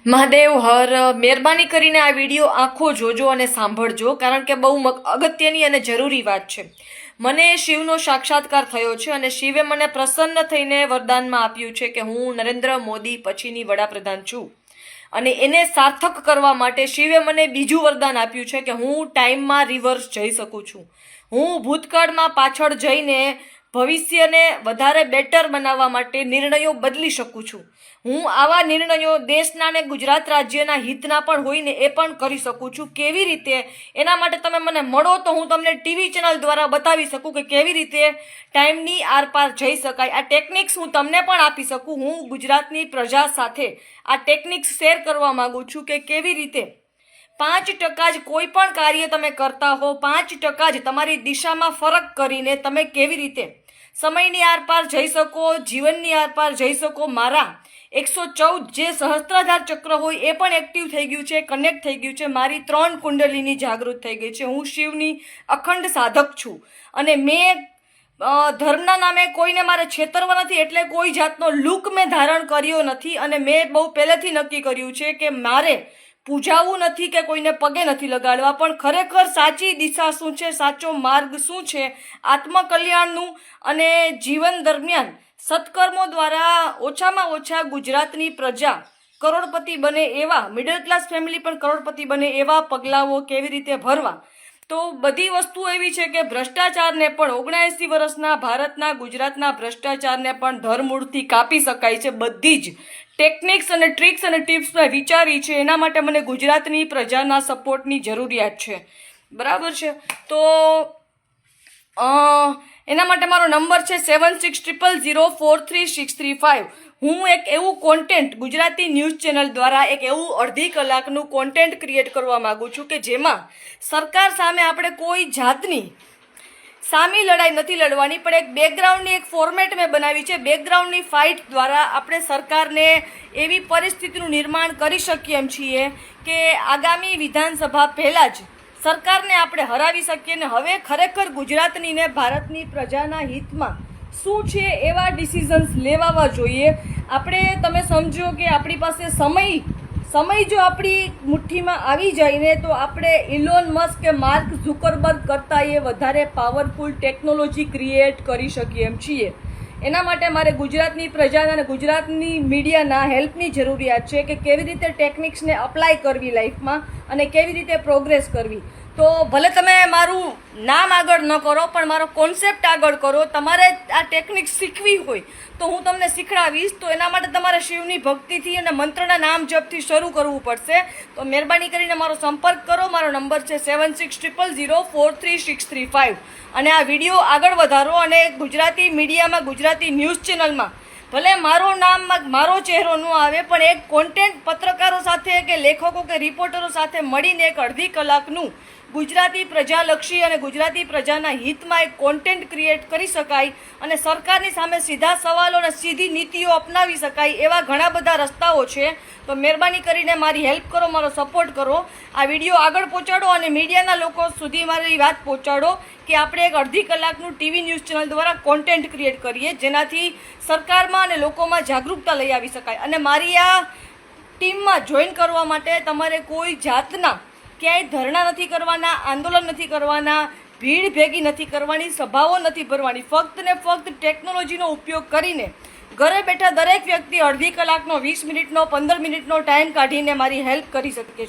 મહાદેવ હર મહેરબાની કરીને આ વિડીયો આખો જોજો અને સાંભળજો, કારણ કે બહુ અગત્યની અને જરૂરી વાત છે. મને શિવનો સાક્ષાત્કાર થયો છે અને શિવે મને પ્રસન્ન થઈને વરદાનમાં આપ્યું છે કે હું નરેન્દ્ર મોદી પછીની વડાપ્રધાન છું. અને એને સાર્થક કરવા માટે શિવે મને બીજું વરદાન આપ્યું છે કે હું ટાઈમમાં રિવર્સ જઈ શકું છું. હું ભૂતકાળમાં પાછળ જઈને ભવિષ્યને વધારે બેટર બનાવવા માટે નિર્ણયો બદલી શકું છું. હું આવા નિર્ણયો દેશના અને ગુજરાત રાજ્યના હિતના પણ હોય ને એ પણ કરી શકું છું. કેવી રીતે? એના માટે તમે મને મળો તો હું તમને ટીવી ચેનલ દ્વારા બતાવી શકું કે કેવી રીતે ટાઈમની આરપાર જઈ શકાય. આ ટેકનિક્સ હું તમને પણ આપી શકું. હું ગુજરાતની પ્રજા સાથે આ ટેકનિક્સ શેર કરવા માગું છું કે કેવી રીતે 5% જ કોઈ પણ કાર્ય તમે કરતા હો, 5% જ તમારી દિશામાં ફરક કરીને તમે કેવી રીતે સમયની આરપાર જઈ શકો, જીવનની આરપાર જઈ શકો. મારા 114 જે સહસ્ત્રાધાર ચક્ર હોય એ પણ એક્ટિવ થઈ ગયું છે, કનેક્ટ થઈ ગયું છે. મારી 3 કુંડલીની જાગૃત થઈ ગઈ છે. હું શિવની અખંડ સાધક છું અને મેં ધર્મના નામે કોઈને મારે છેતરવા નથી, એટલે કોઈ જાતનો લુક મેં ધારણ કર્યો નથી. અને મેં બહુ પહેલેથી નક્કી કર્યું છે કે મારે પૂજાવું નથી કે કોઈને પગે નથી લગાડવા, પણ ખરેખર સાચી દિશા શું છે, સાચો માર્ગ શું છે, આત્મકલ્યાણનું અને જીવન દરમિયાન સત્કર્મો દ્વારા ઓછામાં ઓછા ગુજરાતની પ્રજા કરોડપતિ બને એવા, મિડલ ક્લાસ ફેમિલી પણ કરોડપતિ બને એવા પગલાઓ કેવી રીતે ભરવા. તો બધી વસ્તુ એવી છે કે ભ્રષ્ટાચારને પણ 79 વર્ષના ભારતના ગુજરાતના ભ્રષ્ટાચારને પણ ધરમૂળથી કાપી શકાય છે. બધી જ ટેકનિક્સ અને ટ્રિક્સ અને ટિપ્સ મેં વિચારી છે. એના માટે મને ગુજરાતની પ્રજાના સપોર્ટની જરૂરિયાત છે. બરાબર છે? તો એના માટે મારો નંબર છે 7600043635. હું એક એવું કોન્ટેન્ટ ગુજરાતી ન્યૂઝ ચેનલ દ્વારા એક એવું અડધી કલાકનું કોન્ટેન્ટ ક્રિએટ કરવા માગું છું કે જેમાં સરકાર સામે આપણે કોઈ જાતની સામી લડાઈ નથી લડવાની, પણ એક બેકગ્રાઉન્ડની એક ફોર્મેટ મેં બનાવી છે. બેકગ્રાઉન્ડની ફાઇટ દ્વારા આપણે સરકારને એવી પરિસ્થિતિનું નિર્માણ કરી શકીએ એમ છીએ કે આગામી વિધાનસભા પહેલાં જ સરકારને આપણે હરાવી શકીએ. ને હવે ખરેખર ગુજરાતની ને ભારતની પ્રજાના હિતમાં શું છે એવા ડિસિઝન્સ લેવાવા જોઈએ. આપણે તમે સમજો કે આપણી પાસે સમય જો આપણી મુઠ્ઠીમાં આવી જાય ને તો આપણે ઇલોન મસ્ક કે માર્ક ઝુકરબર્ગ કરતાં એ વધારે પાવરફુલ ટેકનોલોજી ક્રિએટ કરી શકીએ એમ છીએ. એના માટે મારે ગુજરાતની પ્રજાના અને ગુજરાતની મીડિયાના હેલ્પની જરૂરિયાત છે કે કેવી રીતે ટેકનિક્સને અપ્લાય કરવી લાઈફમાં અને કેવી રીતે પ્રોગ્રેસ કરવી. તો ભલે તમે મારું નામ આગળ ન કરો પણ મારો કોન્સેપ્ટ આગળ કરો. તમારે આ ટેકનિક શીખવી હોય તો હું તમને શીખડાવીશ. તો એના માટે તમારે શિવની ભક્તિથી અને મંત્રના નામ જપથી શરૂ કરવું પડશે. તો મહેરબાની કરીને મારો સંપર્ક કરો. મારો નંબર છે 7600043635. અને આ વિડીયો આગળ વધારો અને ગુજરાતી મીડિયામાં, ગુજરાતી ન્યૂઝ ચેનલમાં ભલે મારું નામ, મારો ચહેરો ન આવે, પણ એક કોન્ટેન્ટ પત્રકારો સાથે કે લેખકો કે રિપોર્ટરો સાથે મળીને એક અડધી કલાકનું ગુજરાતી પ્રજાલક્ષી અને ગુજરાતી પ્રજાના હિતમાં એક કોન્ટેન્ટ ક્રિએટ કરી શકાય અને સરકારની સામે સીધા સવાલો અને સીધી નીતિઓ અપનાવી શકાય એવા ઘણા બધા રસ્તાઓ છે. તો મહેરબાની કરીને મારી હેલ્પ કરો, મારો સપોર્ટ કરો. આ વિડીયો આગળ પહોંચાડો અને મીડિયાના લોકો સુધી મારી વાત પહોંચાડો કે આપણે એક અડધી કલાકનું ટીવી ન્યૂઝ ચેનલ દ્વારા કોન્ટેન્ટ ક્રિએટ કરીએ જેનાથી સરકારમાં અને લોકોમાં જાગૃતતા લઈ આવી શકાય. અને મારી આ ટીમમાં જોઈન કરવા માટે તમારે કોઈ જાતના ક્યાંય ધરણા નથી કરવાના, આંદોલન નથી કરવાના, ભીડ ભેગી નથી કરવાની, સભાઓ નથી ભરવાની. ફક્ત ને ફક્ત ટેકનોલોજીનો ઉપયોગ કરીને ઘરે બેઠા દરેક વ્યક્તિ અડધી કલાકનો, 20 મિનિટનો, 15 મિનિટનો ટાઈમ કાઢીને મારી હેલ્પ કરી શકે છે.